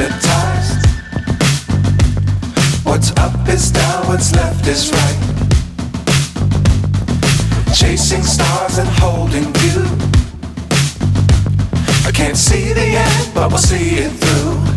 hypnotized. What's up is down, what's left is right. Chasing stars and holding you. I can't see the end, but we'll see it through.